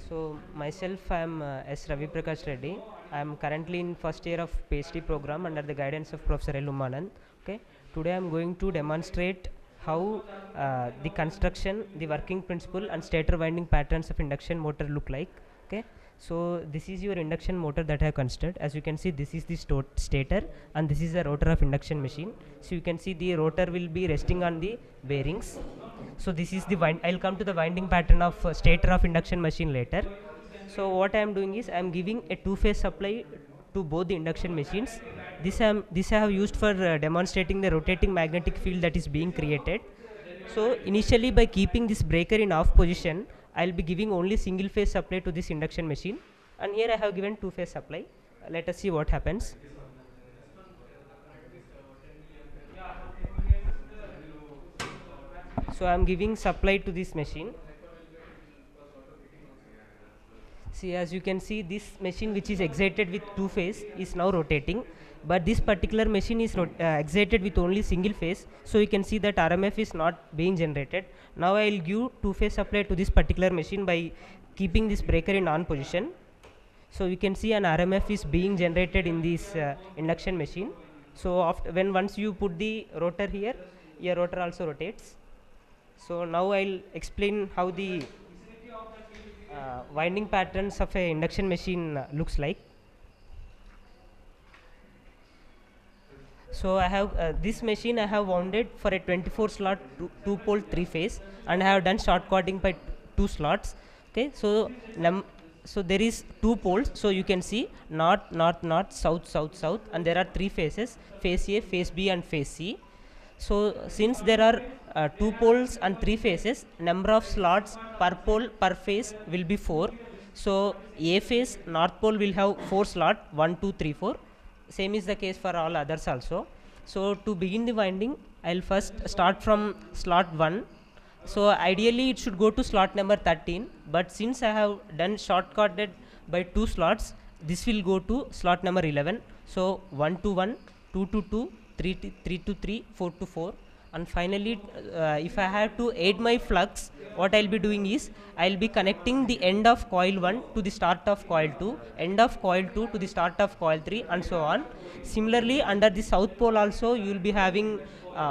So myself, I am S. Ravi Prakash Reddy. I am currently in first year of PhD program under the guidance of Professor L. Umanand. Okay. Today I am going to demonstrate how the construction, the working principle, and stator winding patterns of induction motor look like. Okay. So this is your induction motor that I have considered. As you can see, this is the stator, and this is the rotor of induction machine. So you can see the rotor will be resting on the bearings. So this is the I'll come to the winding pattern of stator of induction machine later. So what I am doing is I am giving a two-phase supply to both the induction machines. This I have used for demonstrating the rotating magnetic field that is being created. So initially, by keeping this breaker in off position, I will be giving only single phase supply to this induction machine, and here I have given two-phase supply. Let us see what happens. So I am giving supply to this machine. See, as you can see, this machine which is excited with two phase is now rotating, but this particular machine is excited with only single phase. So you can see that RMF is not being generated. Now I will give two phase supply to this particular machine by keeping this breaker in on position. So you can see an RMF is being generated in this induction machine. So after once you put the rotor here, your rotor also rotates. So now I'll explain how the winding patterns of a induction machine looks like. So I have this machine I have wounded for a 24 slot 2 pole 3 phase, and I have done short cording by 2 slots. Okay, so so there is 2 poles, so you can see north, north, north, south, south, south, and there are 3 phases: phase A, phase B, and phase C. So since there are 2 poles and 3 phases, number of slots per pole per phase will be 4. So A phase north pole will have 4 slot, 1, 2, 3, 4. Same is the case for all others also. So to begin the winding, I'll first start from slot 1. So ideally it should go to slot number 13, but since I have done short corded by 2 slots, this will go to slot number 11. So 1 to 1, 2 to 2, 3 to 3, 4 to 4, and finally if I have to aid my flux, what I'll be doing is I'll be connecting the end of coil 1 to the start of coil 2, end of coil 2 to the start of coil 3, and so on. Similarly, under the south pole also you will be having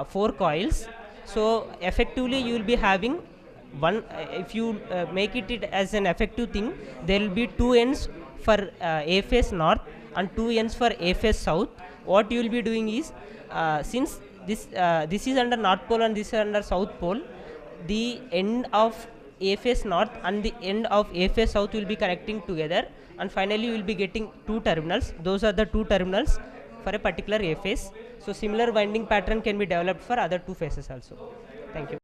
4 coils. So effectively you will be having one if you make it as an effective thing, there will be 2 ends for A phase north and 2 ends for A phase south. What you will be doing is since this is under north pole and this is under south pole, the end of A phase north and the end of A phase south will be connecting together, and finally you will be getting 2 terminals. Those are the 2 terminals for a particular A phase. So similar winding pattern can be developed for other 2 phases also. Thank you.